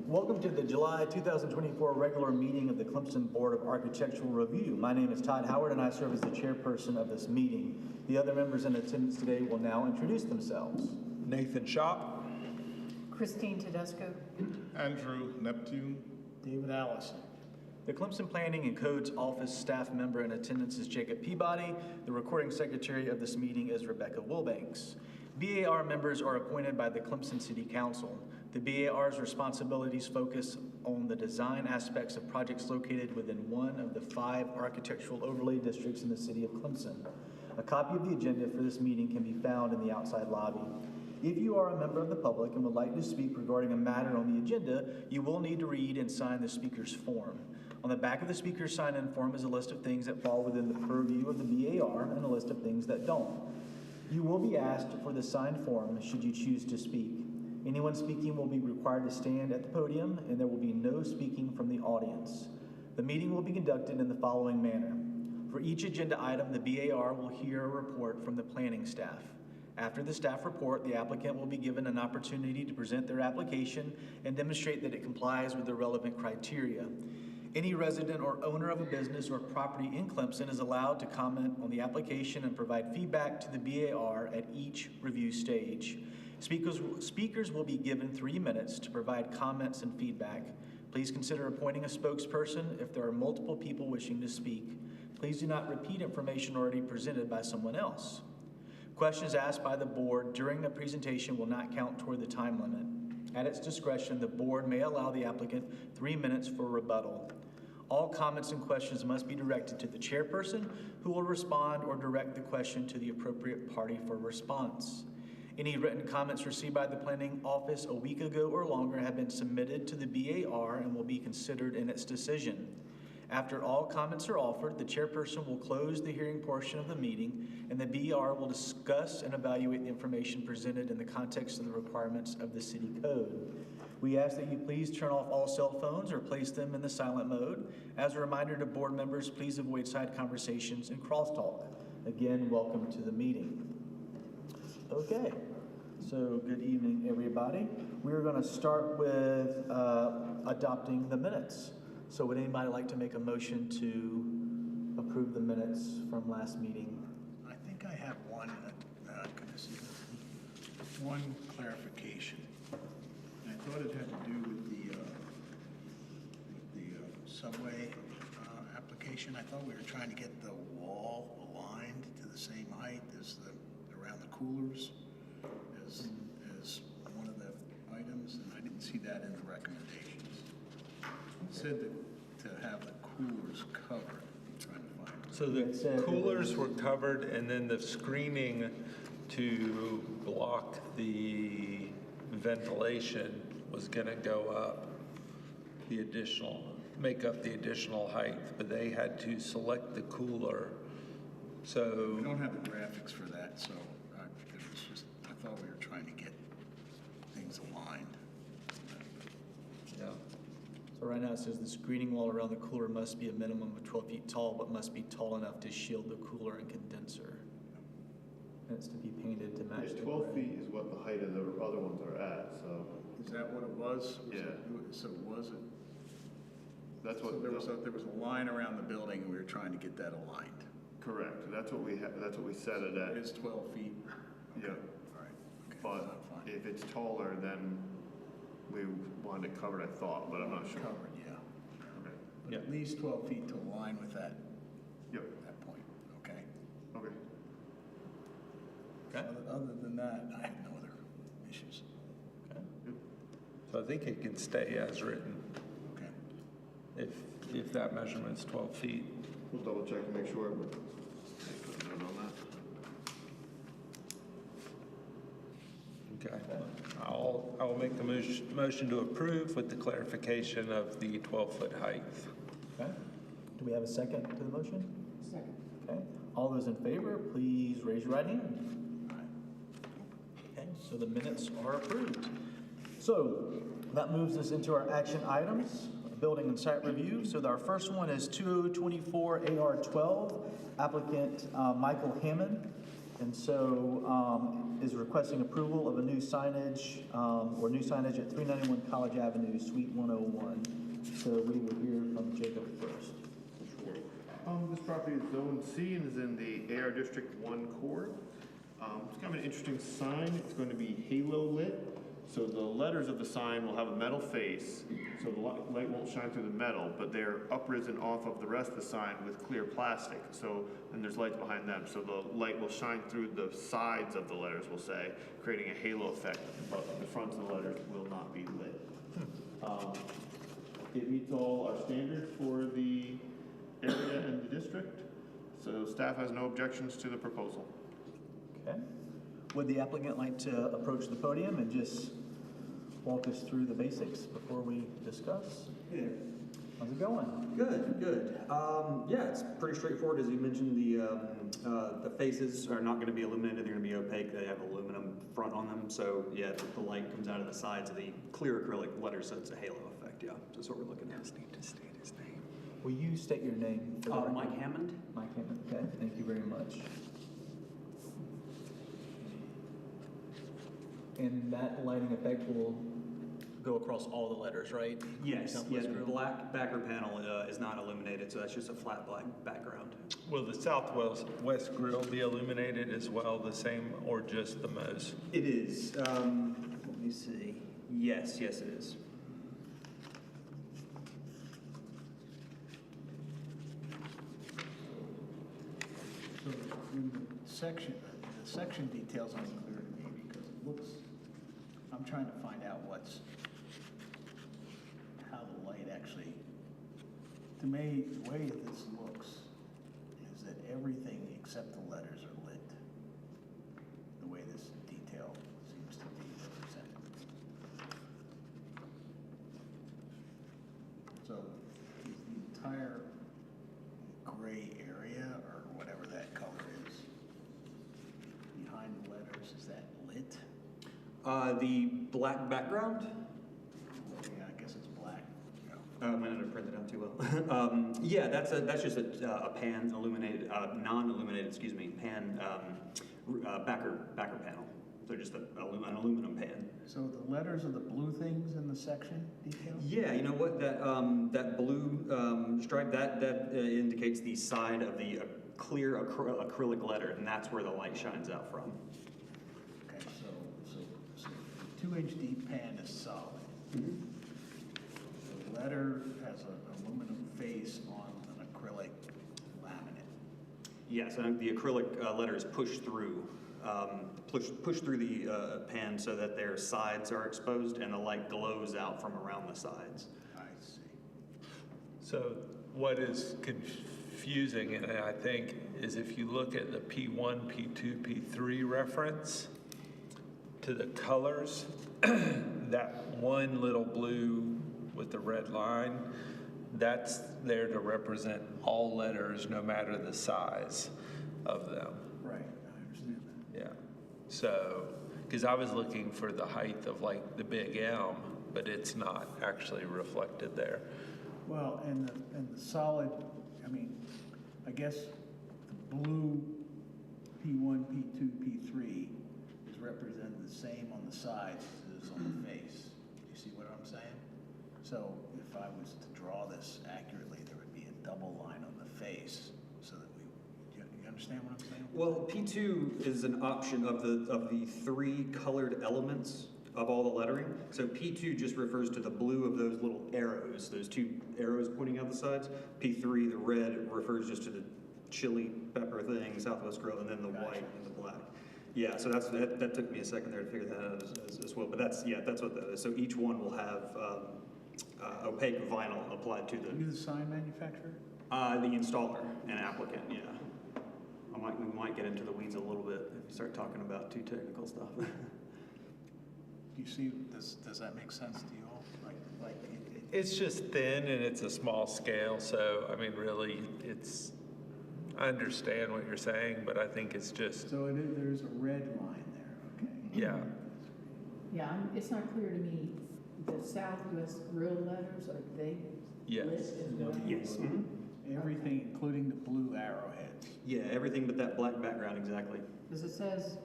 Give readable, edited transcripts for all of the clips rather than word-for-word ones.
Welcome to the July 2024 regular meeting of the Clemson Board of Architectural Review. My name is Todd Howard and I serve as the chairperson of this meeting. The other members in attendance today will now introduce themselves. Nathan Shop. Christine Tedesco. Andrew Neptune. David Allison. The Clemson Planning and Codes Office staff member in attendance is Jacob Peabody. The recording secretary of this meeting is Rebecca Wilbanks. BAR members are appointed by the Clemson City Council. The BAR's responsibilities focus on the design aspects of projects located within one of the 5 architectural overlay districts in the city of Clemson. A copy of the agenda for this meeting can be found in the outside lobby. If you are a member of the public and would like to speak regarding a matter on the agenda, you will need to read and sign the speaker's form. On the back of the speaker's sign-in form is a list of things that fall within the purview of the BAR and a list of things that don't. You will be asked for the signed form should you choose to speak. Anyone speaking will be required to stand at the podium, and there will be no speaking from the audience. The meeting will be conducted in the following manner. For each agenda item, the BAR will hear a report from the planning staff. After the staff report, the applicant will be given an opportunity to present their application and demonstrate that it complies with the relevant criteria. Any resident or owner of a business or property in Clemson is allowed to comment on the application and provide feedback to the BAR at each review stage. Speakers will be given 3 minutes to provide comments and feedback. Please consider appointing a spokesperson if there are multiple people wishing to speak. Please do not repeat information already presented by someone else. Questions asked by the board during the presentation will not count toward the time limit. At its discretion, the board may allow the applicant 3 minutes for rebuttal. All comments and questions must be directed to the chairperson, who will respond or direct the question to the appropriate party for response. Any written comments received by the planning office a week ago or longer have been submitted to the BAR and will be considered in its decision. After all comments are offered, the chairperson will close the hearing portion of the meeting, and the BAR will discuss and evaluate the information presented in the context of the requirements of the city code. We ask that you please turn off all cell phones or place them in the silent mode. As a reminder to board members, please avoid side conversations and crosstalk. Again, welcome to the meeting. Okay, so good evening, everybody. We're going to start with adopting the minutes. So would anybody like to make a motion to approve the minutes from last meeting? I think I have one clarification. I thought it had to do with the subway application. I thought we were trying to get the wall aligned to the same height as around the coolers as one of the items, and I didn't see that in the recommendations. It said that to have the coolers covered. I'm trying to find it. So the coolers were covered, and then the screening to block the ventilation was going to go up make up the additional height, but they had to select the cooler. So we don't have the graphics for that, so I thought we were trying to get things aligned. yeah. So right now it says the screening wall around the cooler must be a minimum of 12 feet tall, but must be tall enough to shield the cooler and condenser. And it's to be painted to match the 12 feet is what the height of the other ones are at, so. Is that what it was? So was it? That's what. So there was a line around the building, and we were trying to get that aligned. Correct. That's what we that's what we set it at. It is 12 feet. Okay. Yeah. All right. Okay. But if it's taller, then we wanted it covered, I thought, but I'm not sure. Covered, yeah. Okay. But at least 12 feet to align with that. Yep. That point. Okay. Okay. Okay. Other than that, I have no other issues. Okay. Yep. So I think it can stay as written Okay. if that measurement's 12 feet. We'll double check and make sure. But put a note on that. Okay. I'll make the motion to approve with the clarification of the 12-foot height. Okay. Do we have a second to the motion? Second. Okay. All those in favor, please raise your right hand. Okay, so the minutes are approved. So that moves us into our action items, building and site review. So our first one is 2024 AR 12, applicant Michael Hammond. And so is requesting approval of a new signage, or new signage at 391 College Avenue, Suite 101. So we will hear from Jacob first. Sure. This property is Zone C and is in the AR District 1 core. It's kind of an interesting sign. It's going to be halo lit. So the letters of the sign will have a metal face, so the light won't shine through the metal, but they're uprisen off of the rest of the sign with clear plastic. So, and there's lights behind them, so the light will shine through the sides of the letters, we'll say, creating a halo effect, but the fronts of the letters will not be lit. It meets all our standards for the area and the district, so staff has no objections to the proposal. Okay. Would the applicant like to approach the podium and just walk us through the basics before we discuss? Hey there. How's it going? Good, good. Yeah, it's pretty straightforward. As you mentioned, the faces are not going to be illuminated. They're going to be opaque. They have aluminum front on them. So yeah, the light comes out of the sides of the clear acrylic letters, so it's a halo effect. Yeah, that's what we're looking at. Just need to state his name. Will you state your name? For the record? Mike Hammond. Mike Hammond. Okay, thank you very much. And that lighting effect will go across all the letters, right? Yes, Southwest the Grill? black backer panel is not illuminated, so that's just a flat black background. Will the Southwest Grill be illuminated as well, the same, or just the Mo's? It is. Let me see. Yes, yes, it is. So in the section details aren't clear to me because it looks, I'm trying to find out how the light actually, to me, the way this looks is that everything except the letters are lit. The way this detail seems to be represented. So is the entire gray area or whatever that color is behind the letters, is that lit? The black background. Yeah, I guess it's black. I might not have printed out too well. Yeah, that's just a pan illuminated, non-illuminated, excuse me, pan backer panel. So just an aluminum pan. So the letters are the blue things in the section detail? Yeah, you know what? That blue stripe that indicates the side of the clear acrylic letter, and that's where the light shines out from. Okay, so the 2-inch deep pan is solid. Mm-hmm. The letter has an aluminum face on an acrylic laminate. Yes, and the acrylic letter is pushed through. Push through the pan so that their sides are exposed and the light glows out from around the sides. I see. So what is confusing, and I think, is if you look at the P1, P2, P3 reference to the colors, that one little blue with the red line, that's there to represent all letters no matter the size of them. Right, I understand that. Yeah. So, because I was looking for the height of like the big M, but it's not actually reflected there. Well, and the solid, I mean, I guess the blue P1, P2, P3 is represented the same on the sides as it is on the face. You see what I'm saying? So if I was to draw this accurately, there would be a double line on the face so that you understand what I'm saying? Well, P2 is an option of the three colored elements of all the lettering. So P2 just refers to the blue of those little arrows, those two arrows pointing out the sides. P3, the red, refers just to the chili pepper thing, Southwest Grill, and then the white and the black. Yeah, so that took me a second there to figure that out as well. But that's what that is. So each one will have opaque vinyl applied to Are you the sign manufacturer? the installer and applicant. Yeah, we might get into the weeds a little bit if you start talking about too technical stuff. Do you see, does that make sense to you all? Like It's just thin and it's a small scale, so I mean, really, I understand what you're saying, but I think it's just, so there's a red line there, okay? yeah. Yeah, it's not clear to me, the Southwest Grill letters, are they Yes. lit as well? Yes. Mm-hmm. Everything, including the blue arrowhead, Yeah, everything but that black background, exactly. Because it says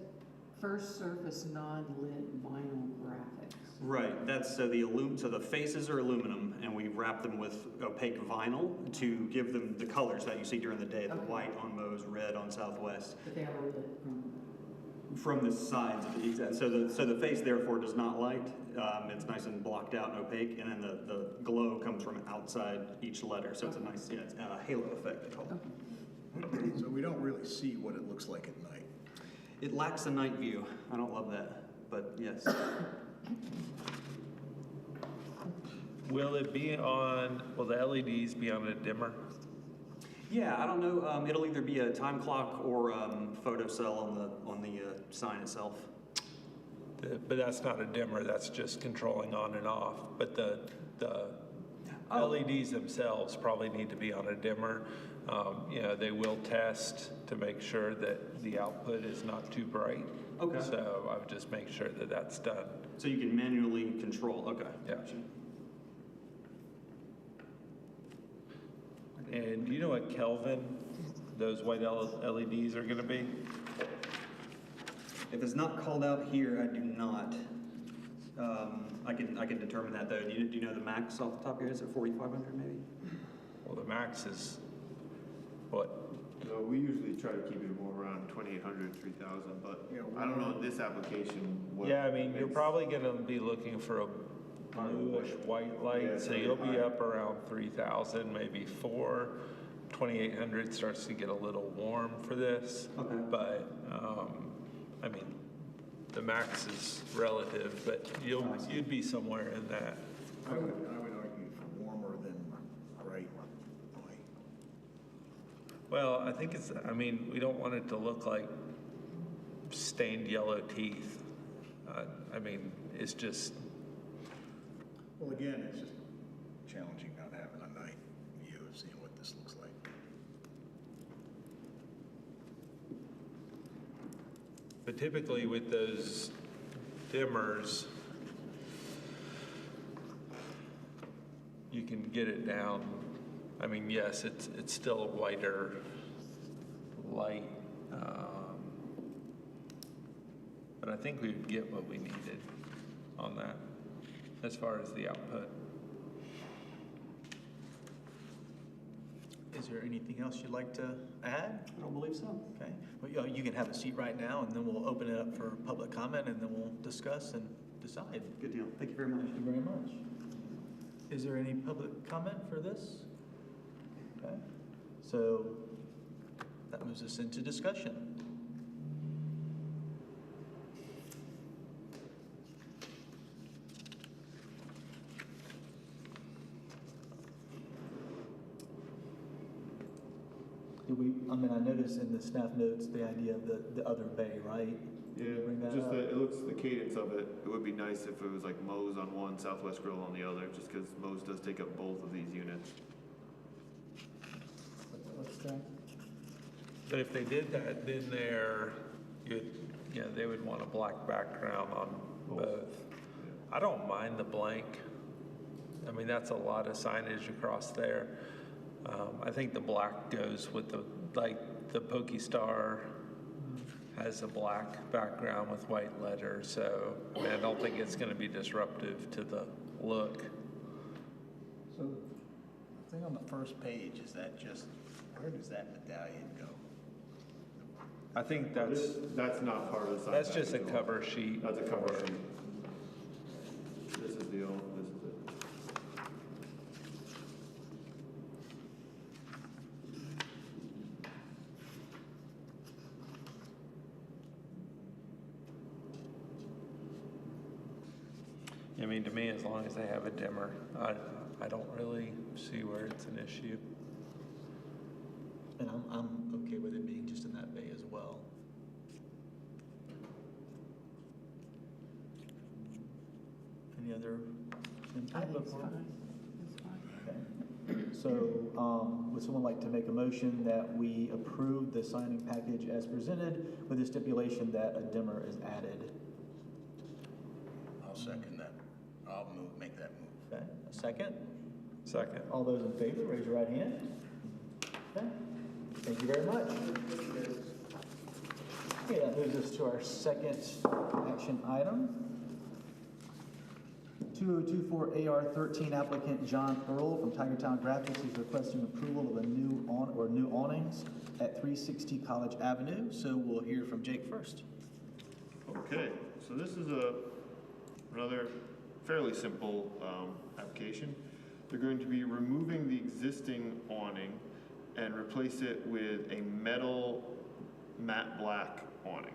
first surface non-lit vinyl graphics. Right, that's, so so the faces are aluminum, and we wrap them with opaque vinyl to give them the colors that you see during the day, the Okay. white on Moe's, red on Southwest. But they are lit From the sides, so the face therefore does not light. It's nice and blocked out and opaque, and then the glow comes from outside each letter, so it's a nice, yeah, it's a halo effect, they call it. So we don't really see what it looks like at night. It lacks a night view. I don't love that, but yes. Will the LEDs be on a dimmer? Yeah, I don't know. It'll either be a time clock or photo cell on the sign itself. But that's not a dimmer, that's just controlling on and off. But the Oh. LEDs themselves probably need to be on a dimmer. They will test to make sure that the output is not too bright. Okay. So I would just make sure that that's done. So you can manually control. Okay. Yeah. Gotcha. And do you know what Kelvin those white LEDs are gonna be? If it's not called out here, I do not. I can determine that though. Do you know the max off the top of your head? Is it 4,500 maybe? Well, the max is, what, So we usually try to keep it more around 2,800, 3,000, but Yeah, I don't know in this application. what yeah, I mean, you're makes- probably gonna be looking for a bluish white Yeah, light, so very you'll be high. up around 3,000, maybe 4. 2,800 starts to get a little warm for this. Okay. But, I mean, the max is relative, but you'd be somewhere in that. I would argue for warmer than bright white. Well, I think we don't want it to look like stained yellow teeth. It's just, Well, again, it's just challenging not having a night view of seeing what this looks like. but typically with those dimmers, you can get it down. I mean, yes, it's still a whiter light, but I think we'd get what we needed on that as far as the output. Is there anything else you'd like to add? I don't believe so. Okay, well, you can have a seat right now, and then we'll open it up for public comment, and then we'll discuss and decide. Good deal. Thank you very much. Thank you very much. Is there any public comment for this? Okay, so that moves us into discussion. I noticed in the staff notes the idea of the other bay, right? Yeah, Bring that just up. it looks, the cadence of it, it would be nice if it was like Moe's on one, Southwest Grill on the other, just because Moe's does take up both of these units. What's that? But if they did that, then they would want a black background on both. I don't mind the blank. I mean, that's a lot of signage across there. I think the black goes with the Pokey Star has a black background with white letters, so I don't think it's gonna be disruptive to the look. So the thing on the first page, is that just, where does that medallion go? I think that's not part of the sign. just a package at all. cover sheet. That's a cover for- sheet. This is the old, this is it. I mean, to me, as long as they have a dimmer, I don't really see where it's an issue. And I'm okay with it being just in that bay as well. Any other input I think it's before? fine. It's fine. Okay. So, would someone like to make a motion that we approve the signing package as presented with the stipulation that a dimmer is added? I'll second that. I'll make that move. Okay, a second? Second. All those in favor, raise your right hand. Okay. Thank you very much. Okay, that moves us to our second action item. 2024 AR 13 applicant John Earl from Tigertown Graphics is requesting approval of a new awnings at 360 College Avenue. So we'll hear from Jake first. Okay, so this is another fairly simple application. They're going to be removing the existing awning and replace it with a metal matte black awning.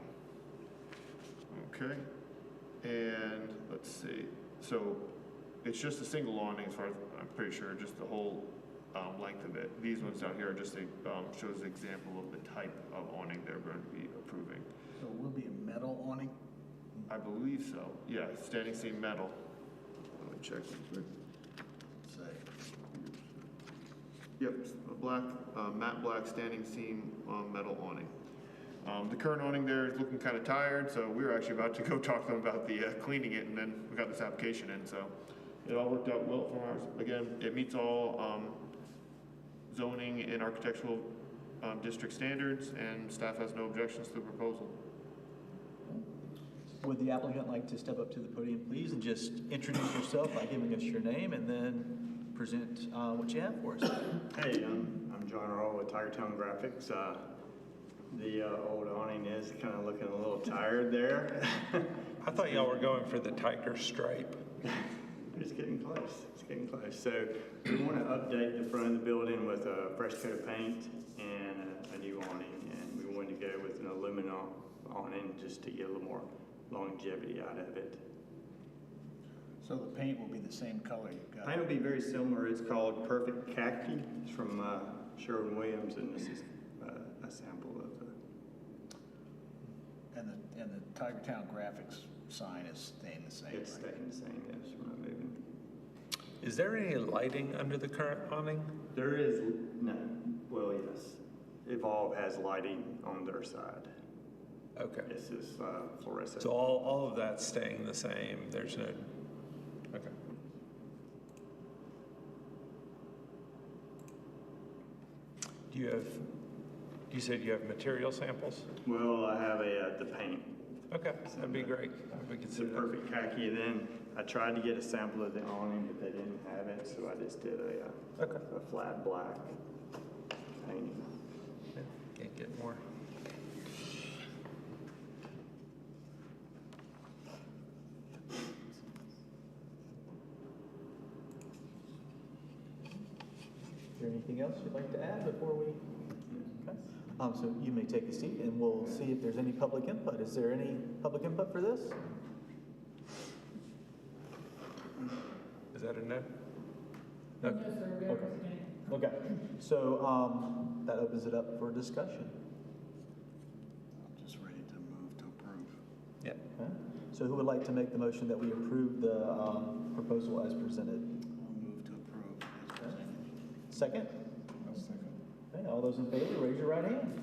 Okay, and let's see. So it's just a single awning as far as I'm pretty sure, just the whole length of it. These ones down here are just shows an example of the type of awning they're going to be approving. So it will be a metal awning? I believe so. Yeah, standing seam metal. Let me check real quick. Say, Yep, a black, matte black standing seam metal awning. The current awning there is looking kind of tired, so we were actually about to go talk to them about the cleaning it, and then we got this application in, so it all worked out well from ours. Again, it meets all zoning and architectural district standards, and staff has no objections to the proposal. Would the applicant like to step up to the podium, please, and just introduce yourself by giving us your name and then present what you have for us? Hey, I'm John Earl with Tigertown Graphics. The old awning is kind of looking a little tired there. I thought y'all were going for the tiger stripe. It's getting close. It's getting close. So we want to update the front of the building with a fresh coat of paint and a new awning, and we wanted to go with an aluminum awning just to get a little more longevity out of it. so the paint will be the same color you've got? Paint will be very similar. It's called Perfect Khaki. It's from Sherwin-Williams, and this is a sample of the. And the Tigertown Graphics sign is staying the same, It's right? staying the same. Yes, we're not moving. Is there any lighting under the current awning? There is no. Well, yes. Evolve has lighting on their side. Okay. This is fluorescent. So all of that's staying the same. There's no, okay. You said you have material samples? Well, I have the paint. Okay, that'd be great. We could It's see a that. perfect khaki. Then I tried to get a sample of the awning, but they didn't have it, so I just did Okay. a flat black painting. Yeah, can't get more. Is there anything else you'd like to add before we? Okay. So you may take a seat and we'll see if there's any public input. Is there any public input for this? Is that a no? No, Okay. sir, we are presenting. Okay, so that opens it up for discussion. I'm just ready to move to approve. Yeah. Okay. So who would like to make the motion that we approve the proposal as presented? I'll move to approve as presented. Second? Okay, all those in favor, raise your right hand.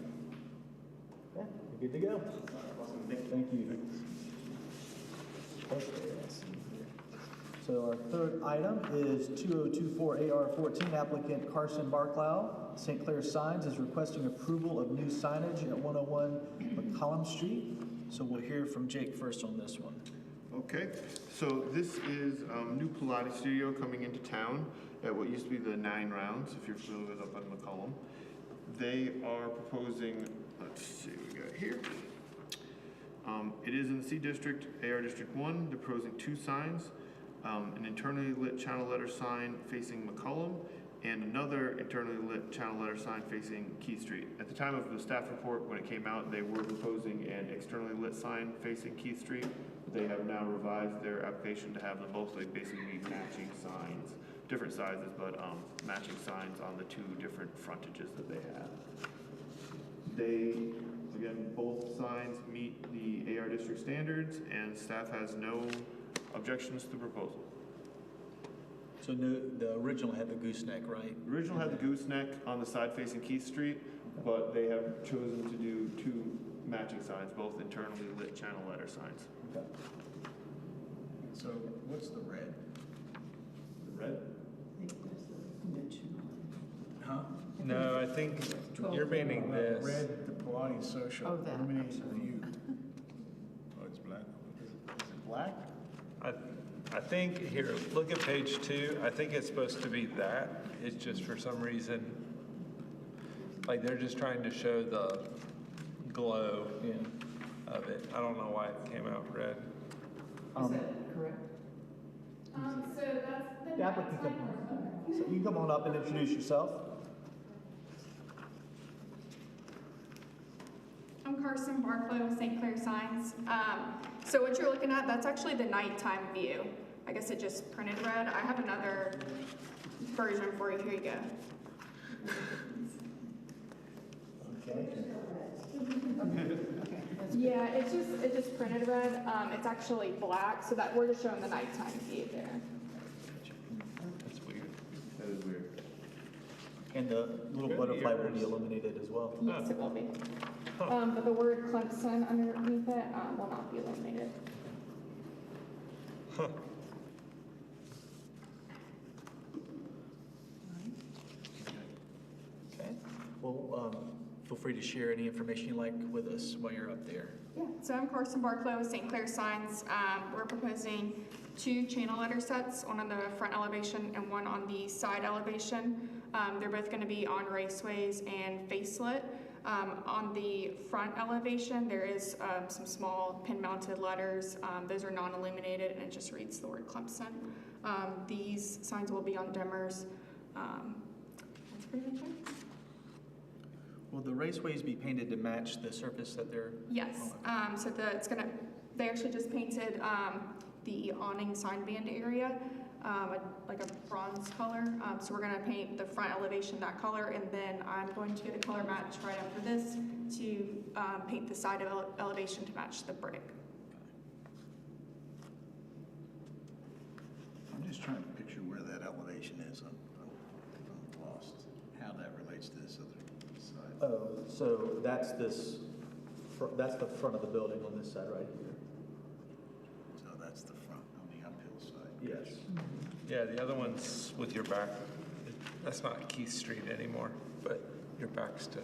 Okay, you're good to go. Thank you. Okay, let's see here. So our third item is 2024 AR 14 applicant Carson Barclow, St. Clair Signs is requesting approval of new signage at 101 McCollum Street. So we'll hear from Jake first on this one. Okay, so this is new Pilates studio coming into town at what used to be the 9 Rounds, if you're familiar with up on McCollum. They are proposing, let's see what we got here. It is in the C District, AR District 1. They're proposing 2 signs, an internally lit channel letter sign facing McCollum and another internally lit channel letter sign facing Key Street. At the time of the staff report, when it came out, they were proposing an externally lit sign facing Key Street. They have now revised their application to have them both like basically matching signs, different sizes, but matching signs on the 2 different frontages that they have. They, again, both signs meet the AR district standards, and staff has no objections to the proposal. So no, the original had the gooseneck, right? The original had the gooseneck on the side facing Keith Street, but they have chosen to do 2 matching signs, both internally lit channel letter signs. Okay. So what's the red? The red? I think there's the mention on Huh? it. No, I think 12. you're banning this. Red, the Pilates social, Oh, that, illuminates I'm sorry. view. Oh, it's black. Is it black? I think, here, look at page 2. I think it's supposed to be that. It's just for some reason, like they're just trying to show the glow of it. I don't know why it came out red. Is that correct? So that's The applicant can, so you can come on up and introduce yourself. I'm Carson Barclay with St. Clair Signs. So what you're looking at, that's actually the nighttime view. I guess it just printed red. I have another version for you. Here you go. Okay. Yeah, it just printed red. It's actually black, so that we're just showing the nighttime view there. That's weird. That is weird. And the little Good butterfly will be ears. illuminated as well. Yes, it will be. But the word Clemson underneath it will not be illuminated. Huh. Okay. Well, feel free to share any information you like with us while you're up there. Yeah, so I'm Carson Barclay with St. Clair Signs. We're proposing 2 channel letter sets, one on the front elevation and one on the side elevation. They're both going to be on raceways and facelit. On the front elevation, there is some small pin-mounted letters. Those are non-illuminated, and it just reads the word Clemson. These signs will be on dimmers. That's pretty much it. Will the raceways be painted to match the surface that they're? Yes, so they actually just painted the awning sign band area, like a bronze color. So we're gonna paint the front elevation that color, and then I'm going to get a color match right after this to paint the side elevation to match the brick. I'm just trying to picture where that elevation is. I'm lost. How that relates to this other side. Oh, so that's that's the front of the building on this side right here. So that's the front on the uphill side. Yes. Yeah, the other one's with your back. That's not Keith Street anymore, but your back's to.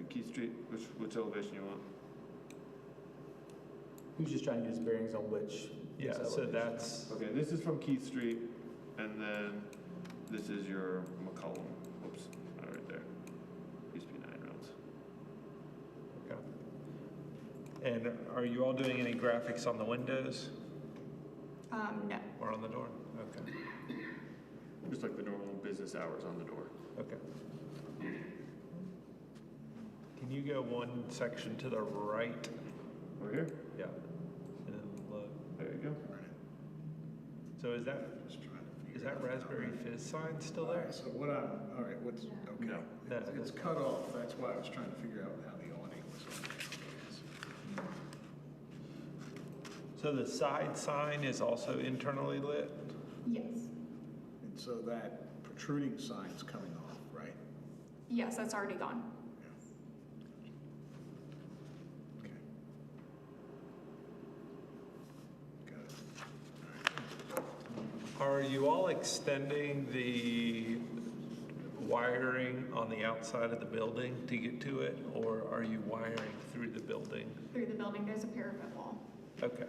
Keith Street, which elevation you want? Who's just trying to get his bearings on which? Yeah, so elevation. that's, Okay, this is from Keith Street, and then this is your McCollum. Oops, right there. Used to be 9 roads. okay. And are you all doing any graphics on the windows No. or on the door? Okay, Just like the normal business hours on the door. okay. Can you go one section to the right? Over here? Yeah. And then look. There you go. So is that, Just trying to figure is that out. Raspberry Fizz sign still All there? right, so what all right, what's, okay. No. It's cut off, that's why I was trying to figure out how the awning was. So the side sign is also internally lit? Yes. And so that protruding sign's coming off, right? Yes, that's already gone. Okay. Got it. Are you all extending the wiring on the outside of the building to get to it, or are you wiring through the building? Through the building, there's a parapet wall. Okay.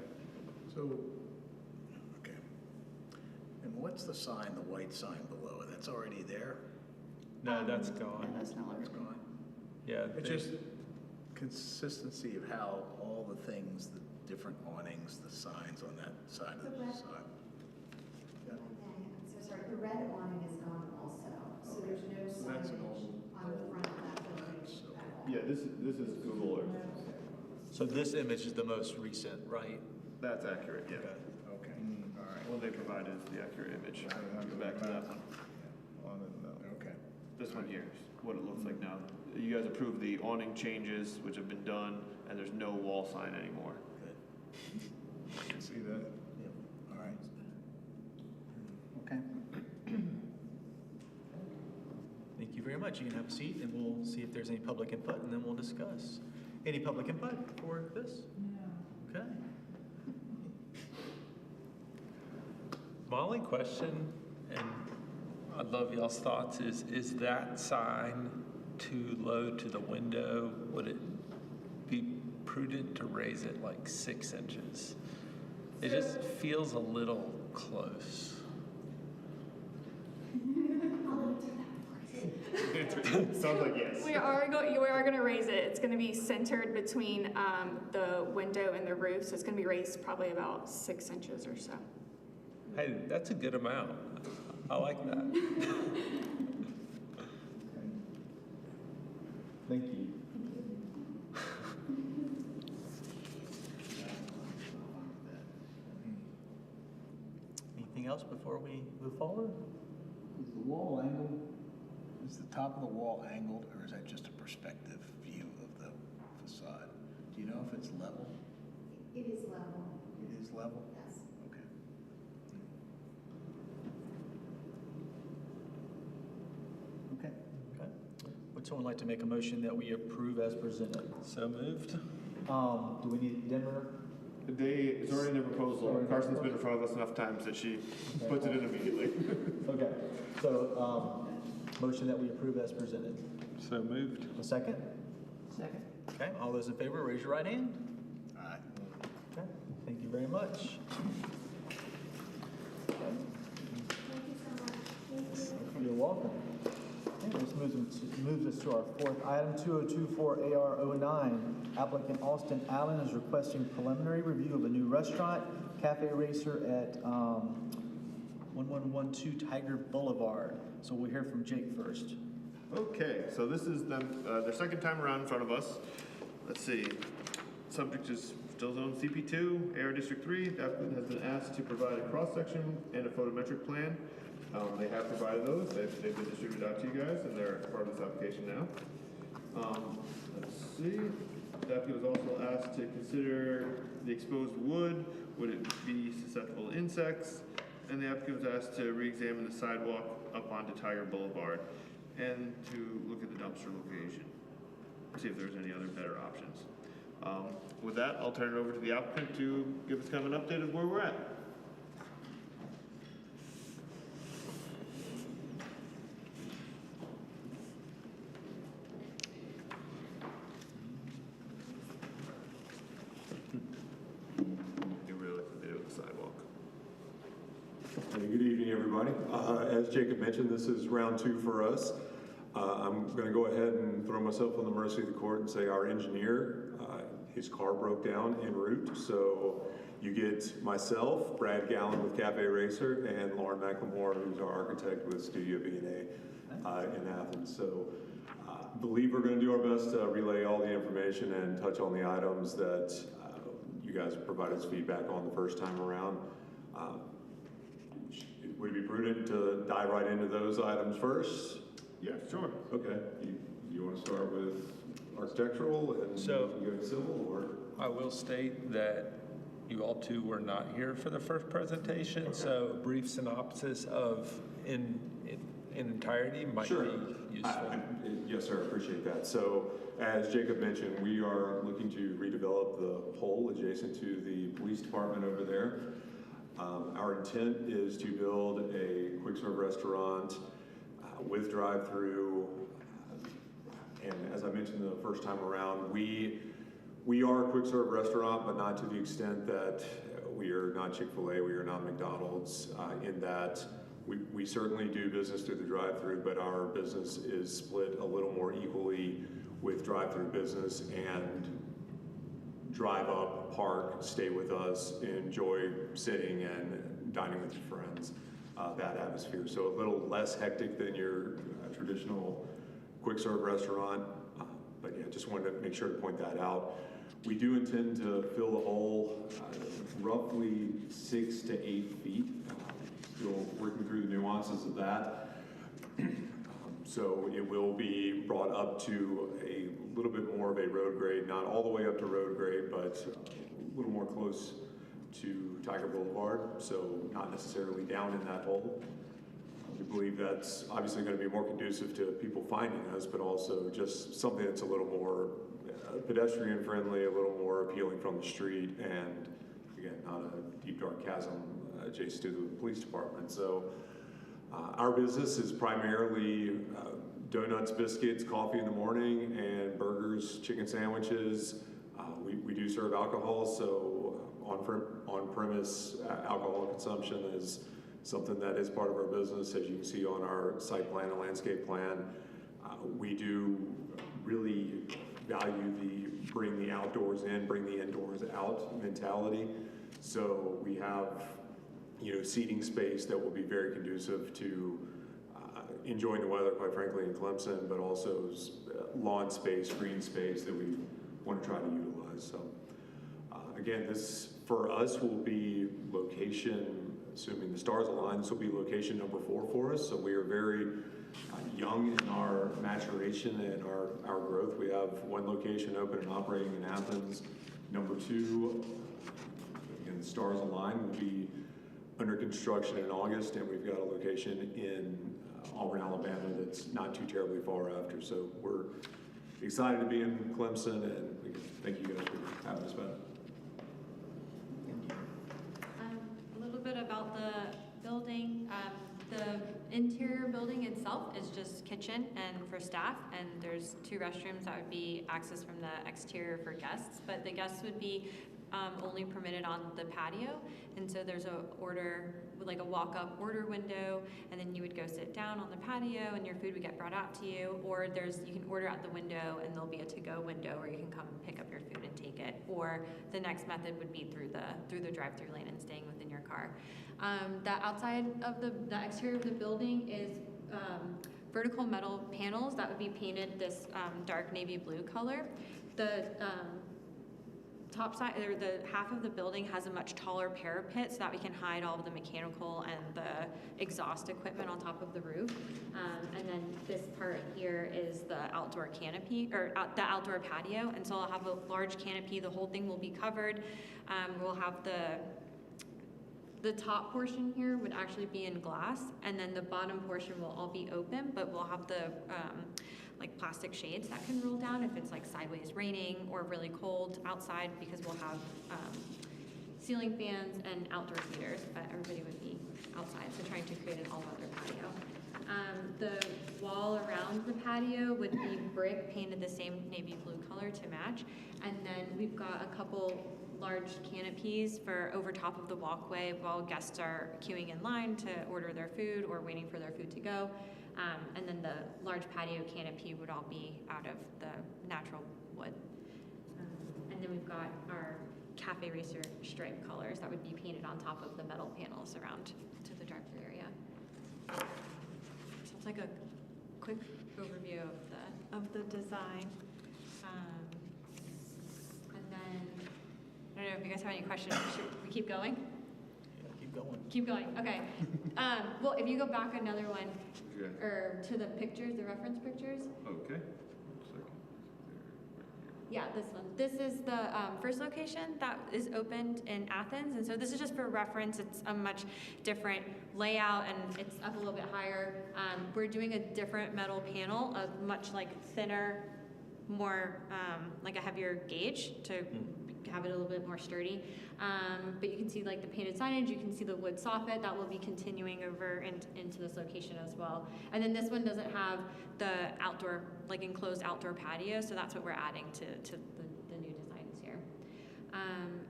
So, okay. And what's the sign, the white sign below it? That's already there? No, that's Yeah, gone. that's no longer. It's gone. Yeah. It's just consistency of how all the things, the different awnings, the signs on that side of the side. I'm so sorry, the red awning is gone also, so there's no So that's an signage old- on the front of that building at all. Yeah, this is Google Earth. So this image is the most recent, right? That's accurate, yeah. Okay, all right. What they provided is the accurate image. Go back to that one. Okay. This one here is what it looks like now. You guys approved the awning changes, which have been done, and there's no wall sign anymore. Good. I can see that. Yep. All right. Okay. Thank you very much. You can have a seat, and we'll see if there's any public input, and then we'll discuss. Any public input for this? No. Okay. My only question, and I'd love y'all's thoughts, is that sign too low to the window? Would it be prudent to raise it like 6 inches? It just feels a little close. Sounds like yes. We are going to raise it. It's going to be centered between the window and the roof, so it's going to be raised probably about 6 inches or so. Hey, that's a good amount. I like that. Thank you. Anything else before we move forward? Is the wall angled? Is the top of the wall angled, or is that just a perspective view of the facade? Do you know if it's level? It is level, It is level? yes. Okay. Okay. Okay. Would someone like to make a motion that we approve as presented? So moved? Do we need Denver? It's already in the proposal. Carson's been in front of us enough times that she puts it in immediately. Okay, so, motion that we approve as presented. So moved. A second? Second. Okay, all those in favor, raise your right hand. All right. Okay, thank you very much. Okay, Thank you so much. Thank you. you're welcome. Okay, this moves us to our fourth item, 2024 AR09. Applicant Austin Allen is requesting preliminary review of a new restaurant, Cafe Racer at 1112 Tiger Boulevard. So we'll hear from Jake first. Okay, so this is them, their second time around in front of us. Let's see. Subject is still zone CP2, AR District 3. The applicant has been asked to provide a cross-section and a photometric plan. They have provided those. They've been distributed out to you guys, and they're part of this application now. Let's see. The applicant was also asked to consider the exposed wood. Would it be susceptible to insects? And the applicant was asked to re-examine the sidewalk up onto Tiger Boulevard and to look at the dumpster location, see if there's any other better options. With that, I'll turn it over to the applicant to give us kind of an update of where we're at. You really like the video of the sidewalk. Hey, good evening, everybody. As Jacob mentioned, this is round 2 for us. I'm going to go ahead and throw myself on the mercy of the court and say our engineer, his car broke down en route. So you get myself, Brad Gallen with Cafe Racer, and Lauren McLemore, who's our architect with Studio B&A in Athens. So I believe we're going to do our best to relay all the information and touch on the items that you guys provided us feedback on the first time around. Would it be prudent to dive right into those items first? Yeah, sure. Okay. You want to start with architectural and So- you go to civil, or? I will state that you all two were not here for the first presentation, so a brief synopsis of in entirety might Sure. be useful. Yes, sir, appreciate that. So, as Jacob mentioned, we are looking to redevelop the pole adjacent to the police department over there. Our intent is to build a quick-serve restaurant with drive-through. And as I mentioned the first time around, we are a quick-serve restaurant, but not to the extent that we are not Chick-fil-A, we are not McDonald's, in that we certainly do business through the drive-through, but our business is split a little more equally with drive-through business and drive up, park, stay with us, enjoy sitting and dining with your friends, that atmosphere. So a little less hectic than your traditional quick-serve restaurant, but yeah, just wanted to make sure to point that out. We do intend to fill the hole roughly 6 to 8 feet. Still working through the nuances of that. So it will be brought up to a little bit more of a road grade, not all the way up to road grade, but a little more close to Tiger Boulevard, so not necessarily down in that hole. We believe that's obviously going to be more conducive to people finding us, but also just something that's a little more pedestrian friendly, a little more appealing from the street, and again, not a deep dark chasm adjacent to the police department. So Our business is primarily donuts, biscuits, coffee in the morning, and burgers, chicken sandwiches. We do serve alcohol, so on-premise alcohol consumption is something that is part of our business, as you can see on our site plan and landscape plan. We do really value the bring the outdoors in, bring the indoors out mentality. So we have, seating space that will be very conducive to enjoying the weather, quite frankly, in Clemson, but also lawn space, green space that we want to try to utilize. So again, this for us will be location, assuming the stars align, this will be location number 4 for us. So we are very young in our maturation and our growth. We have 1 location open and operating in Athens. Number 2, again, the stars align, will be under construction in August, and we've got a location in Auburn, Alabama that's not too terribly far after. So we're excited to be in Clemson, and we thank you guys for having us back. A little bit about the building. The interior building itself is just kitchen and for staff, and there's 2 restrooms that would be access from the exterior for guests, but the guests would be only permitted on the patio, and so there's a walk-up order window, and then you would go sit down on the patio and your food would get brought out to you, or you can order at the window and there'll be a to-go window where you can come and pick up your food and take it, or the next method would be through the drive-through lane and staying within your car. The outside of the exterior of the building is vertical metal panels that would be painted this dark navy blue color. The top side, or the half of the building has a much taller parapet so that we can hide all of the mechanical and the exhaust equipment on top of the roof. And then this part here is the outdoor canopy, or the outdoor patio. And so I'll have a large canopy. The whole thing will be covered. We'll have the top portion here would actually be in glass, and then the bottom portion will all be open, but we'll have the plastic shades that can roll down if it's sideways raining or really cold outside, because we'll have ceiling fans and outdoor heaters, but everybody would be outside, so trying to create an all-weather patio. The wall around the patio would be brick painted the same navy blue color to match, and then we've got a couple large canopies for over top of the walkway while guests are queuing in line to order their food or waiting for their food to go. And then the large patio canopy would all be out of the natural wood. And then we've got our cafe racer stripe colors that would be painted on top of the metal panels around to the drive-thru area. So it's like a quick overview of the design. And then, I don't know if you guys have any questions. Should we keep going? Yeah, keep going. Keep going, okay. Well, if you go back another one, or to the pictures, the reference pictures. Okay. Yeah, this one. This is the first location that is opened in Athens, and so this is just for reference. It's a much different layout, and it's up a little bit higher. We're doing a different metal panel, a much thinner, more like a heavier gauge to have it a little bit more sturdy. But you can see the painted signage, you can see the wood soffit that will be continuing over into this location as well. And then this one doesn't have the outdoor, enclosed outdoor patio, so that's what we're adding to the new designs here.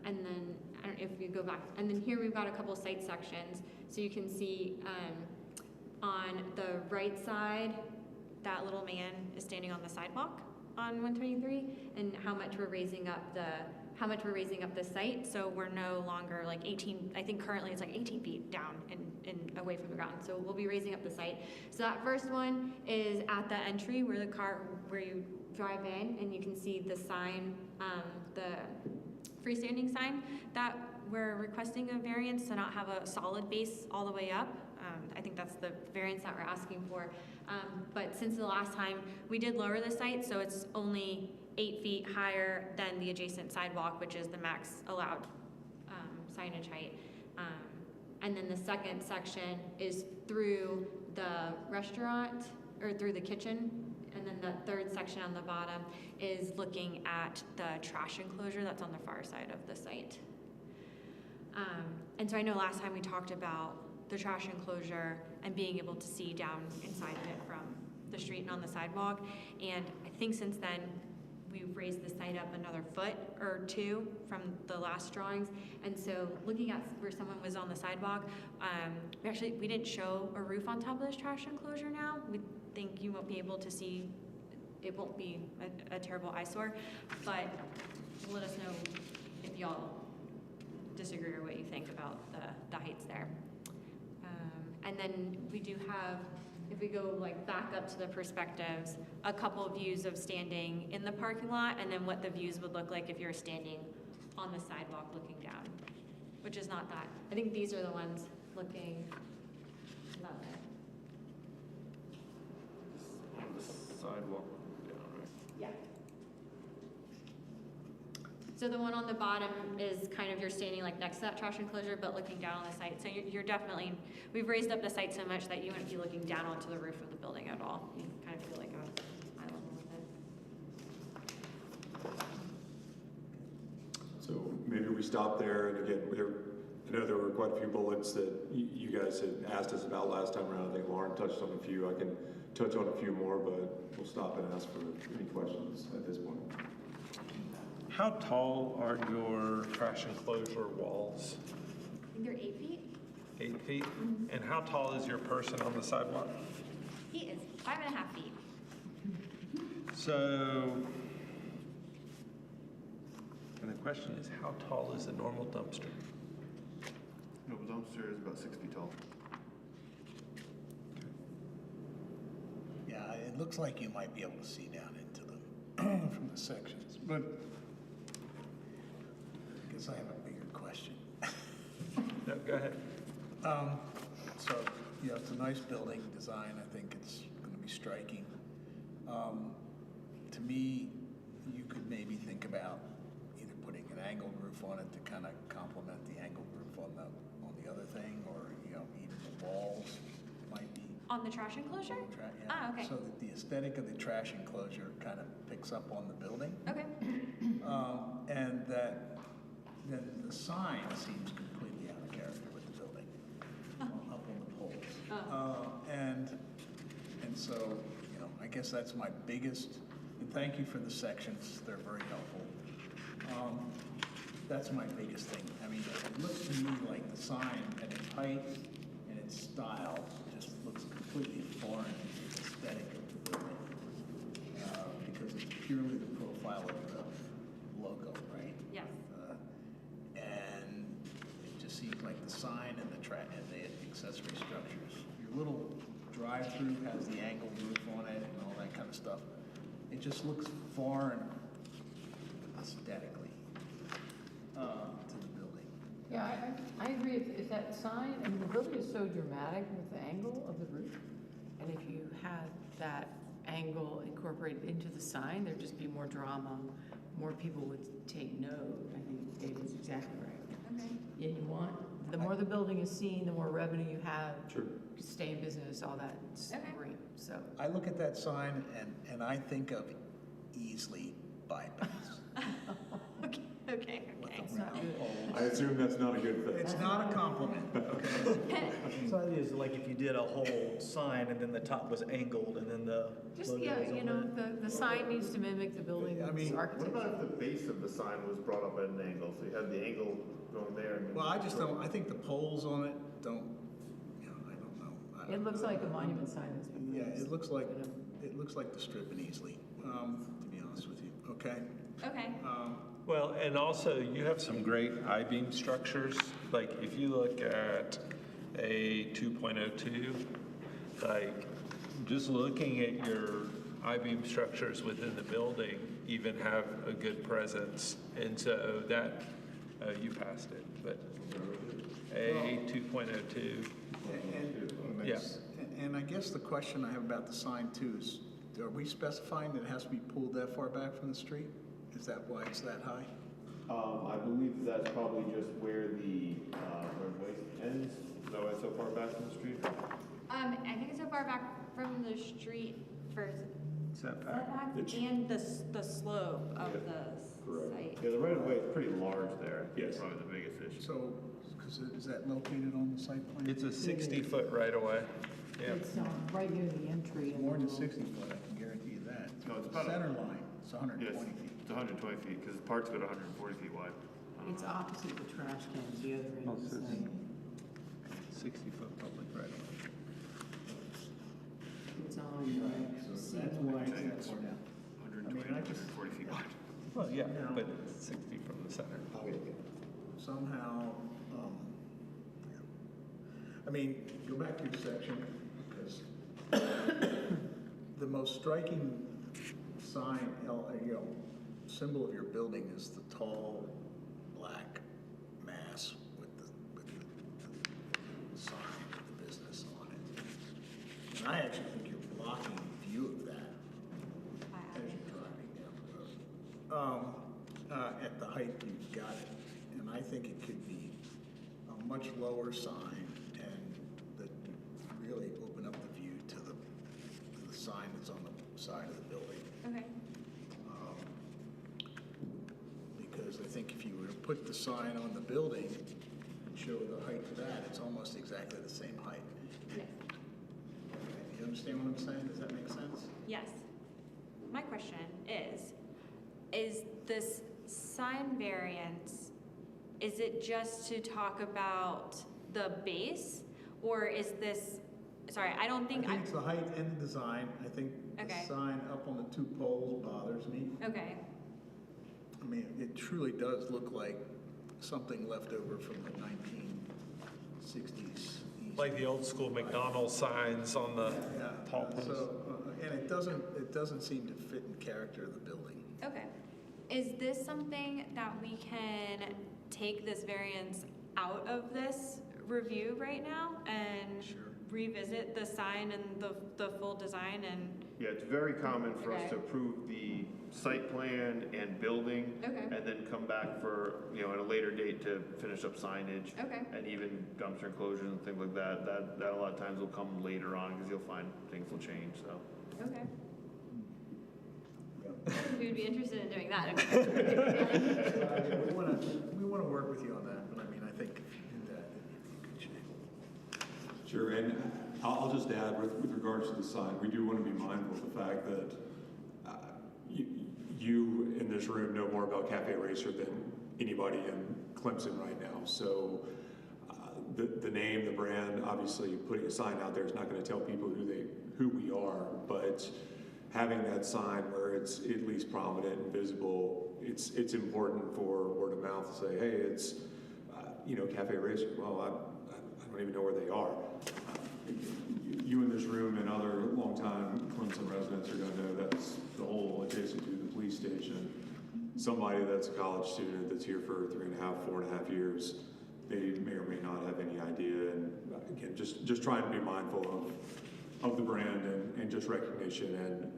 And then, I don't know if you go back, and then here we've got a couple site sections. So you can see on the right side, that little man is standing on the sidewalk on 123, and how much we're raising up the site. So we're no longer 18, I think currently it's 18 feet down and away from the ground. So we'll be raising up the site. So that first one is at the entry where you drive in, and you can see the sign, the freestanding sign that we're requesting a variance to not have a solid base all the way up. I think that's the variance that we're asking for. But since the last time, we did lower the site, so it's only 8 feet higher than the adjacent sidewalk, which is the max allowed signage height. And then the second section is through the restaurant, or through the kitchen. And then the third section on the bottom is looking at the trash enclosure that's on the far side of the site. And so I know last time we talked about the trash enclosure and being able to see down inside of it from the street and on the sidewalk. And I think since then, we've raised the site up another foot or two from the last drawings. And so looking at where someone was on the sidewalk, we didn't show a roof on top of this trash enclosure now. We think you won't be able to see, it won't be a terrible eyesore, but let us know if y'all disagree or what you think about the heights there. And then we do have, if we go like back up to the perspectives, a couple of views of standing in the parking lot and then what the views would look like if you're standing on the sidewalk looking down, which is not that. I think these are the ones looking about there. On the sidewalk down, right? Yeah. So the one on the bottom is kind of you're standing like next to that trash enclosure, but looking down on the site. So you're definitely, we've raised up the site so much that you wouldn't be looking down onto the roof of the building at all. You kind of feel like a eye level with it. So maybe we stop there, and again, I know there were quite a few bullets that you guys had asked us about last time around. I think Lauren touched on a few. I can touch on a few more, but we'll stop and ask for any questions at this point. How tall are your trash enclosure walls? I think they're 8 feet. 8 feet? And how tall is your person on the sidewalk? He is 5.5 feet. So, and the question is, how tall is a normal dumpster? No, the dumpster is about 6 feet tall. Yeah, it looks like you might be able to see down into them from the sections, but I guess I have a bigger question. No, go ahead. So, yeah, it's a nice building design. I think it's going to be striking. To me, you could maybe think about either putting an angled roof on it to kind of complement the angled roof on the other thing, or even the walls might be On the trash enclosure? yeah. Ah, okay. So that the aesthetic of the trash enclosure kind of picks up on the building. Okay. And that then the sign seems completely out of character with the building, up on the poles. And so, I guess that's my biggest, and thank you for the sections, they're very helpful. That's my biggest thing. I mean, it looks to me like the sign and its height and its style just looks completely foreign to the aesthetic of the building. Because it's purely the profile of the logo, right? Yes. And it just seems like the sign and the accessory structures. Your little drive-through has the angled roof on it and all that kind of stuff. It just looks foreign aesthetically to the building. Yeah, I agree. If that sign, I mean, the building is so dramatic with the angle of the roof. And if you had that angle incorporated into the sign, there'd just be more drama. More people would take note. I think David's exactly right. Okay. And you want, the more the building is seen, the more revenue you have. Sure. Stay in business, all that. It's Okay. great, so. I look at that sign and I think of easily bypass. Okay. It's not good. I assume that's not a good thing. It's not a compliment, okay? So the idea is like if you did a whole sign and then the top was angled and then the Just, logo yeah, was on it. the sign needs to mimic the building's I mean, What architecture. about if the base of the sign was brought up at an angle, so you had the angle going there? And then Well, I just don't, I think the poles on it don't, I don't know. It looks like a monument sign that's been Yeah, raised. it looks like the strip and Easley, to be honest with you, okay? Okay. Well, and also you have some great I-beam structures. Like if you look at a 2.02, like just looking at your I-beam structures within the building even have a good presence. And so that, you passed it, but a 2.02. Yeah. And I guess the question I have about the sign too is, are we specifying that it has to be pulled that far back from the street? Is that why it's that high? I believe that's probably just where the roadway ends. Is that why it's so far back from the street? I think it's so far back from the street for Setback. setback and the slope of the correct. site. Yeah, the right of way is pretty large there. Yes. Probably the biggest issue. So, because Is that located on the site plan? It's a 60-foot right-of-way. Yeah. It's right near the entry. and More than the- 60 foot, I can guarantee you that. No, it's about a- Center line, it's 120 Yes, feet. it's 120 feet, because the park's about 140 feet wide. It's opposite the trash cans, the other end Oh, of the so it's- site. 60-foot public right-of-way. It's on, So that's why it's that far down. 120, I mean, I just- 140 feet wide. Well, yeah, but it's 60 from the center. Somehow, I mean, go back to your section, because the most striking sign, symbol of your building is the tall black mass with the sign of the business on it. And I actually think you're blocking view of that as you're driving down the road. At the height you've got it, and I think it could be a much lower sign and that really open up the view to the sign that's on the side of the building. Okay. Because I think if you were to put the sign on the building and show the height of that, it's almost exactly the same height. Yes. You understand what I'm saying? Does that make sense? Yes. My question is this sign variance, is it just to talk about the base? Or is this, sorry, I don't think, I think it's the height and the design. I think Okay. the sign up on the two poles bothers me. okay, I mean, it truly does look like something left over from the 1960s. Like the old school McDonald's signs on the Yeah, tall posts. so, and it doesn't seem to fit in character of the building. okay. Is this something that we can take this variance out of this review right now and Sure. revisit the sign and the full design and, Yeah, it's very common for us Okay. to approve the site plan and building. Okay. And then come back for, at a later date to finish up signage. Okay. And even dumpster enclosures and things like that. That a lot of times will come later on, because you'll find things will change, so. okay. We would be interested in doing that. We wanna work with you on that, but I mean, I think if you do that, then you'd be in good shape. Sure, and I'll just add with regards to the sign, we do want to be mindful of the fact that you in this room know more about Cafe Racer than anybody in Clemson right now. So the name, the brand, obviously putting a sign out there is not going to tell people who we are, but having that sign where it's at least prominent and visible, it's important for word of mouth to say, hey, it's Cafe Racer. Well, I don't even know where they are. You in this room and other longtime Clemson residents are going to know that's the whole adjacent to the police station. Somebody that's a college student that's here for 4.5 years, they may or may not have any idea. And again, just trying to be mindful of the brand and just recognition and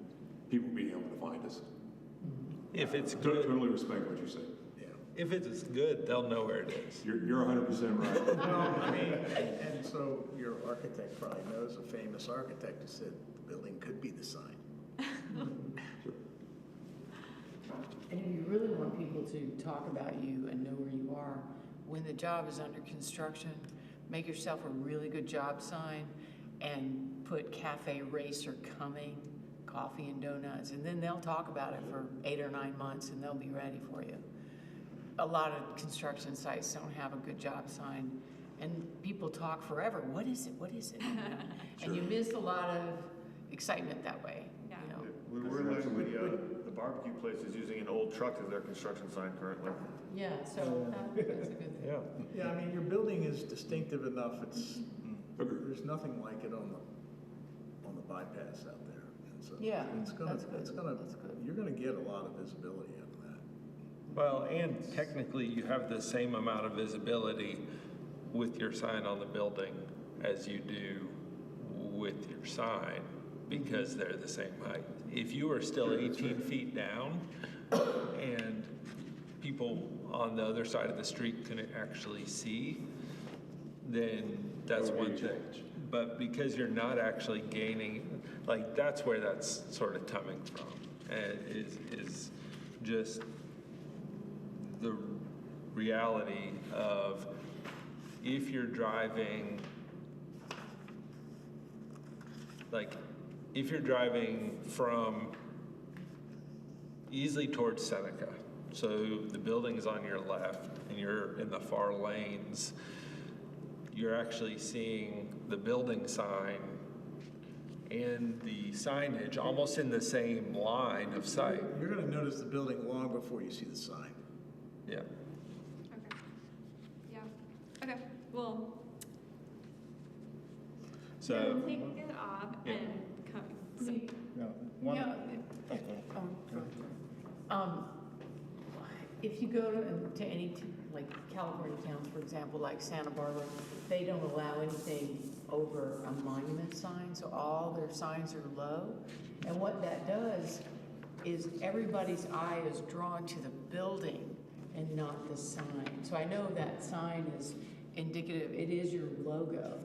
people being able to find us. If it's good, Totally respect what you say. if it's good, they'll know where it is. You're 100% right. Well, I mean, and so your architect probably knows a famous architect who said the building could be the sign. And if you really want people to talk about you and know where you are, when the job is under construction, make yourself a really good job sign and put Cafe Racer coming, coffee and donuts, and then they'll talk about it for 8 or 9 months and they'll be ready for you. A lot of construction sites don't have a good job sign and people talk forever, what is it, what is it? And you miss a lot of excitement that way, Yeah. you know. We were learning the barbecue place is using an old truck as their construction sign currently. Yeah, so that's a good thing. Yeah. Yeah, I mean, your building is distinctive enough, Agreed. there's nothing like it on the bypass out there. And so Yeah, it's gonna, that's good. That's good. you're gonna get a lot of visibility out of that. Well, and technically you have the same amount of visibility with your sign on the building as you do with your sign because they're the same height. If you are still 18 feet down and people on the other side of the street can actually see, then that's one thing. But because you're not actually gaining, like that's where that's sort of coming from, and is just the reality of if you're driving, like, if you're driving from easily towards Seneca, so the building is on your left and you're in the far lanes, you're actually seeing the building sign and the signage almost in the same line of sight. You're gonna notice the building long before you see the sign. Yeah. Okay. Yeah, okay, well, So, take it off Yeah. and come. Yeah, if you go to any, like California towns, for example, like Santa Barbara, they don't allow anything over a monument sign, so all their signs are low. And what that does is everybody's eye is drawn to the building and not the sign. So I know that sign is indicative, it is your logo.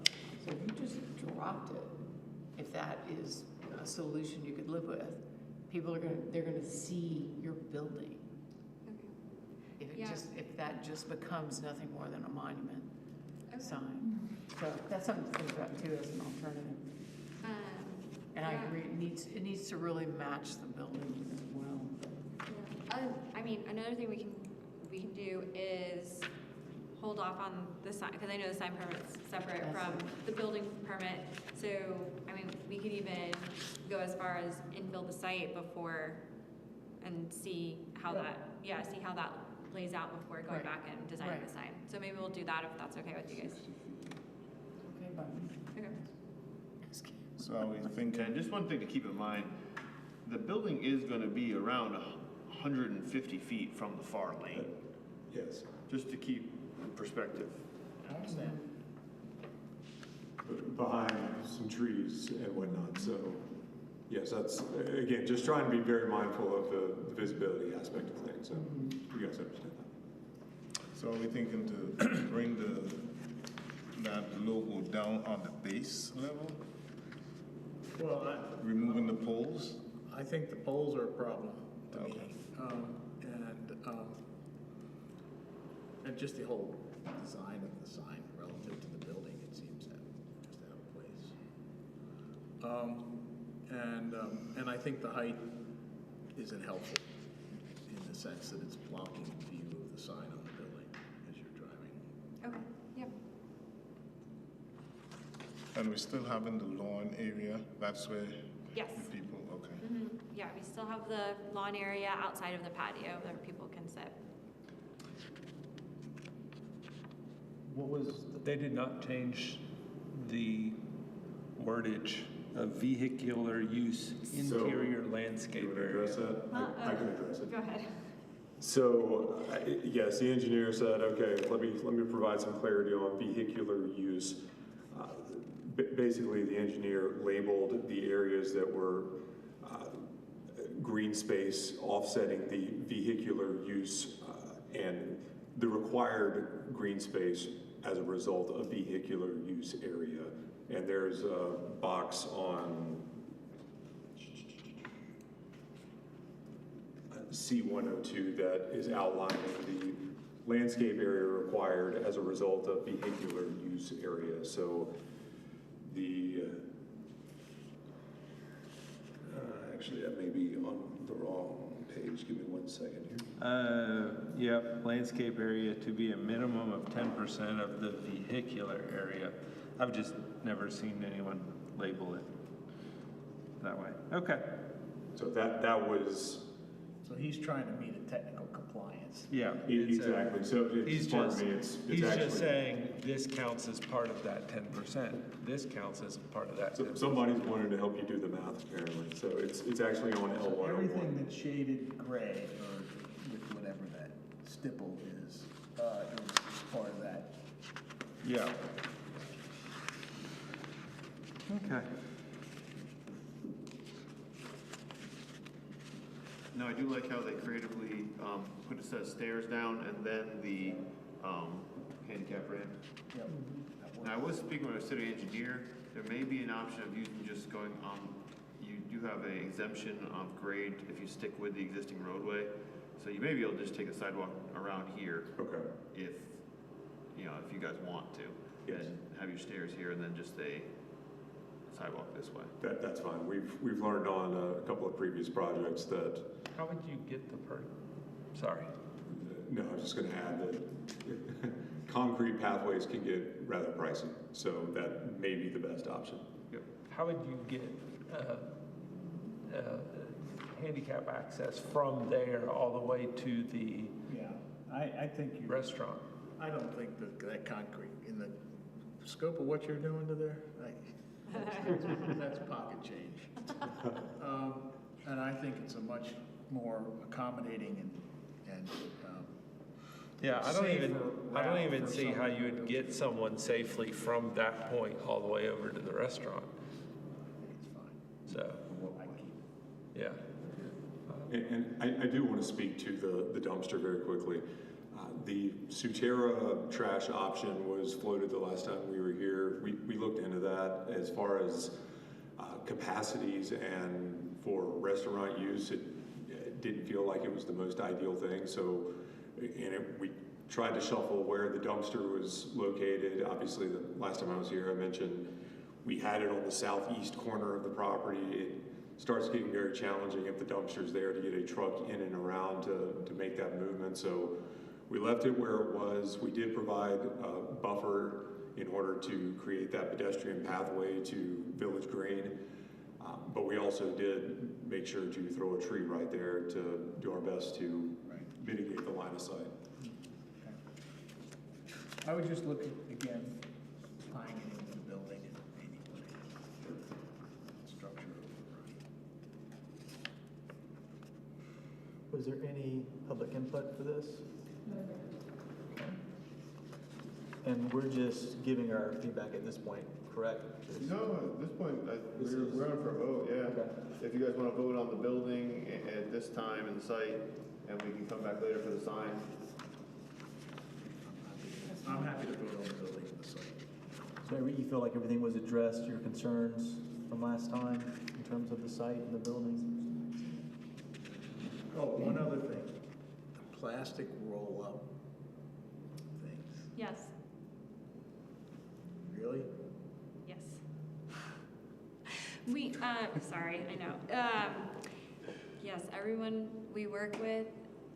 So if you just dropped it, if that is a solution you could live with, people are they're gonna see your building. If it Yeah. if that just becomes nothing more than a monument Okay. sign. So that's something to think about too as an alternative. And I Yeah. agree, it needs to really match the building as well. I mean, another thing we can do is hold off on the sign, because I know the sign permit's separate That's from the building permit. So, I mean, we could even go as far as infill the site before and see how see how that lays out before going Right. back and designing Right. the sign. So maybe we'll do that if that's okay with you guys. Okay, but Okay. So I was thinking, just one thing to keep in mind, the building is gonna be around 150 feet from the far lane, Yes. just to keep in perspective. I understand. Behind some trees and whatnot, so, yes, that's, again, just trying to be very mindful of the visibility aspect of things, so you guys understand that. So are we thinking to bring that logo down on the base level, Well, removing the poles? I think the poles are a problem to me. Okay. And just the whole design of the sign relative to the building, it seems to just out of place. And I think the height isn't helpful in the sense that it's blocking view of the sign on the building as you're driving. Okay, yep. And we're still having the lawn area, that's where Yes. the people, okay. Yeah, we still have the lawn area outside of the patio where people can sit. What was, they did not change the wordage of vehicular use interior landscape You want to area. address that? I can address it. Go ahead. So, yes, the engineer said, okay, let me provide some clarity on vehicular use. Basically, the engineer labeled the areas that were green space offsetting the vehicular use and the required green space as a result of vehicular use area. And there's a box on C102 that is outlining the landscape area required as a result of vehicular use area. So the, actually that may be on the wrong page. Give me 1 second here. Yep, landscape area to be a minimum of 10% of the vehicular area. I've just never seen anyone label it that way. Okay. So that was, So he's trying to meet a technical compliance. Yeah. exactly. So He's it's part just, of me, it's he's actually. just saying this counts as part of that 10%. This counts as part of that 10%. Somebody's wanting to help you do the math apparently. So it's actually on So L101. everything that's shaded gray, or with whatever that stipple is part of that. Yeah. Okay. No, I do like how they creatively put a set of stairs down and then the handicap ramp. Yep. Now, I was speaking with a city engineer, there may be an option of using just going on, you do have an exemption of grade if you stick with the existing roadway. So you may be able to just take a sidewalk around here Okay. if you know, if you guys want to. Yes. And have your stairs here and then just a sidewalk this way. That's fine. We've learned on a couple of previous projects that, How would you get the sorry. no, I was just gonna add that concrete pathways can get rather pricey, so that may be the best option. Yep. How would you get handicap access from there all the way to the Yeah, I think you, restaurant? I don't think that concrete, in the scope of what you're doing to there, that's pocket change. And I think it's a much more accommodating and Yeah, I don't safer route even for see how someone you to would go get someone safely from that point all the way over to the restaurant. It's fine. So, I keep yeah. And I do want to speak to the dumpster very quickly. The Sutera trash option was floated the last time we were here. We looked into that as far as capacities, and for restaurant use, it didn't feel like it was the most ideal thing. So, we tried to shuffle where the dumpster was located. Obviously, the last time I was here, I mentioned we had it on the southeast corner of the property. It starts getting very challenging if the dumpster's there to get a truck in and around to make that movement. So we left it where it was. We did provide a buffer in order to create that pedestrian pathway to Village Green. But we also did make sure to throw a tree right there to do our best to mitigate the line of sight. I would just look at, again, tying it into the building and maybe putting structure over. Was there any public input for this? Okay. And we're just giving our feedback at this point, correct? No, at this point, we're on for a vote, yeah. Okay. If you guys want to vote on the building at this time and the site, and we can come back later for the sign. I'm happy to vote on the building and the site. So you feel like everything was addressed, your concerns from last time in terms of the site and the building? Oh, one other thing, the plastic roll-up things, Yes, really? yes. We, sorry, I know. Yes, everyone we work with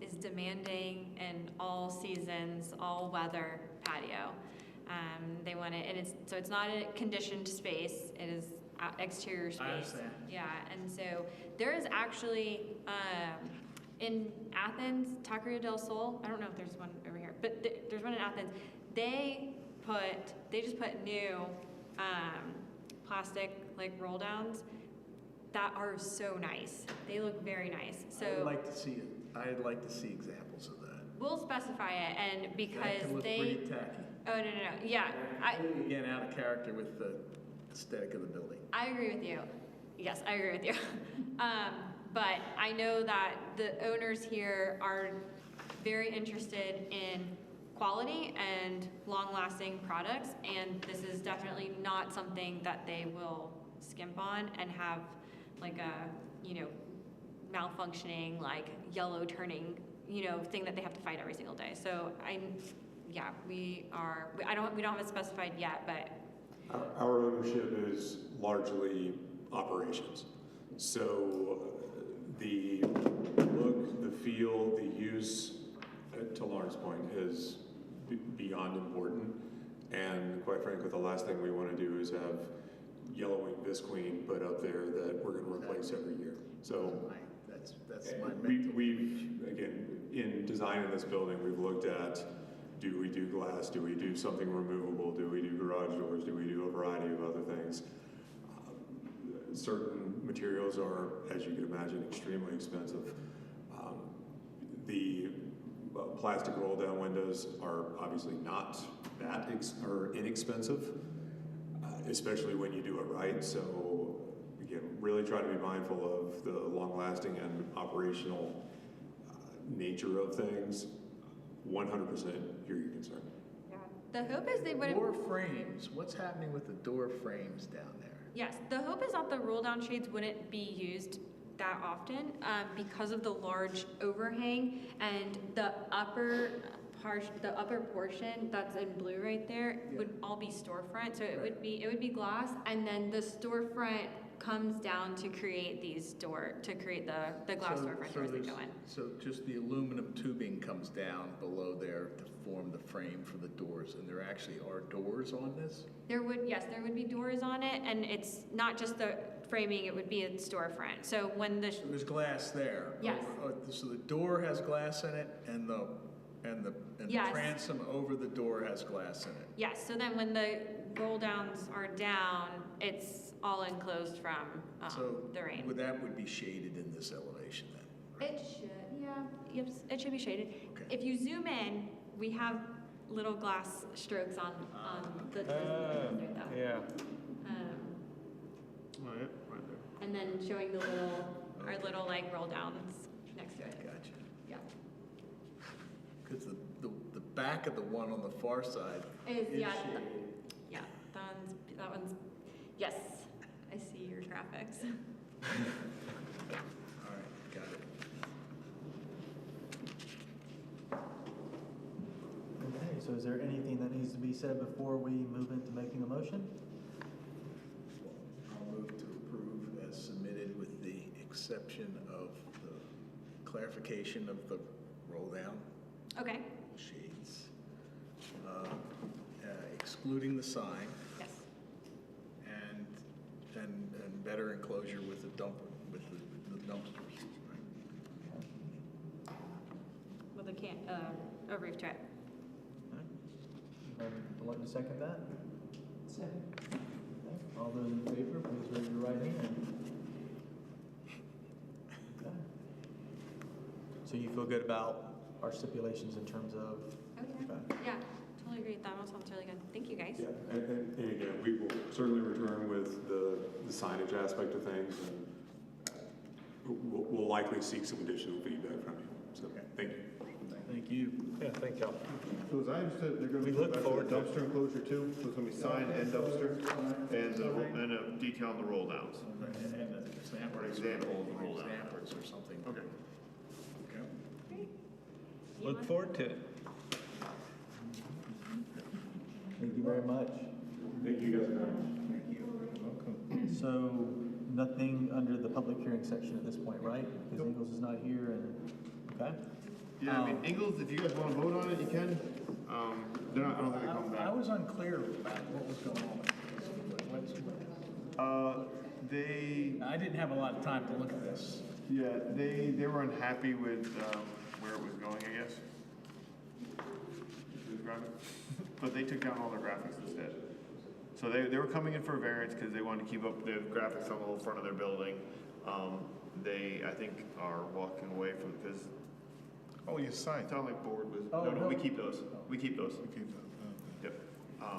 is demanding an all seasons, all weather patio. They want it, and it's not a conditioned space, it is exterior space. I understand. Yeah, and so there is actually, in Athens, Taqueria del Sol, I don't know if there's one over here, but there's one in Athens. They just put new plastic like roll downs that are so nice. They look very nice. So I'd like to see it. I'd like to see examples of that. we'll specify it, and because That can look pretty tacky. Oh no, yeah, Again, out of character with the aesthetic of the building. I agree with you. Yes, I agree with you. But I know that the owners here are very interested in quality and long-lasting products, and this is definitely not something that they will skimp on and have like a, malfunctioning, like yellow turning, thing that they have to fight every single day. So we don't have it specified yet, but Our ownership is largely operations. So the look, the feel, the use, to Lauren's point, is beyond important. And quite frankly, the last thing we want to do is have yellowing Visqueen put up there that we're going to replace every year. So That's my mental. we've, again, in designing this building, we've looked at, do we do glass? Do we do something removable? Do we do garage doors? Do we do a variety of other things? Certain materials are, as you can imagine, extremely expensive. The plastic roll-down windows are obviously not that inexpensive, especially when you do it right. So again, really try to be mindful of the long-lasting and operational nature of things. 100% hear your concern. the hope is they wouldn't. Door frames, what's happening with the door frames down there? Yes, the hope is that the roll-down shades wouldn't be used that often because of the large overhang, and the upper the upper portion that's in blue right there would all be storefront, so it would be glass, and then the storefront comes down to create the glass storefront doors that go in. So just the aluminum tubing comes down below there to form the frame for the doors, and there actually are doors on this? There would be doors on it, and it's not just the framing, it would be a storefront. So when the, So there's glass there? Yes. So the door has glass in it, and the Yes. transom over the door has glass in it? yes, so then when the roll downs are down, it's all enclosed from So the rain. would be shaded in this elevation then? It should, yeah, yep, it should be shaded. Okay. If you zoom in, we have little glass strokes on the under though. Yeah. Oh, yeah, right there. And then showing our little like roll downs next to it. Gotcha. Yeah. Because the back of the one on the far side Is, is yeah, shaded. yeah, that one's, yes, I see your graphics. All right, got it. Okay, so is there anything that needs to be said before we move into making a motion? I'll move to approve as submitted with the exception of the clarification of the roll down Okay, shades, excluding the sign, yes, and better enclosure with the dumpsters. Right? with a roof trap. Want to second that? Second. All those in favor, please raise your right hand. Okay. So you feel good about our stipulations in terms of? Oh, yeah, Okay. yeah, totally agree, that all sounds really good, thank you guys. Yeah, and again, we will certainly return with the signage aspect of things, and we'll likely seek some additional feedback from you. So, thank you. Thank you. Yeah, thank y'all. So as I understood, they're gonna We be look back to forward the to- dumpster enclosure too, so it's gonna be sign and dumpster, and a detail on the roll downs. And an example. Or example of the roll down. Examples or something. Okay. Okay. Look forward to it. Thank you very much. Thank you guys very much. Thank you. Welcome. So nothing under the public hearing section at this point, right? Because Ingalls is not here and, okay? Yeah, I mean, Ingalls, if you guys wanna vote on it, you can. They're not, I don't think they're coming I back. was unclear about what was going on. I didn't have a lot of time to look at this. yeah, they were unhappy with, where it was going, I guess. But they took down all their graphics instead. So they were coming in for a variance because they wanted to keep up the graphics on the whole front of their building. They, I think, are walking away from, because Oh, your sign. it's not like board was, Oh, no, no. we keep those. We keep those. Okay, okay. Yep.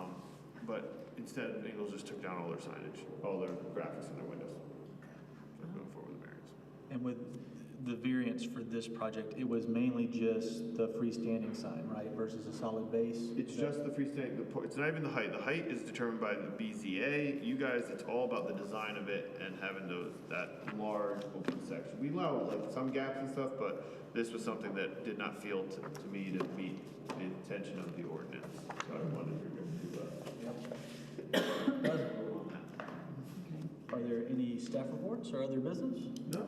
But instead, Ingalls just took down all their signage, all their graphics in their windows. So going forward with the variance. And with the variance for this project, it was mainly just the freestanding sign, right, versus a solid base? It's just the freestanding, it's not even the height. The height is determined by the BZA. You guys, it's all about the design of it and having that large open section. We allow like some gaps and stuff, but this was something that did not feel to me to meet the intention of the ordinance. So I wanted to Are there any staff reports or other business? No,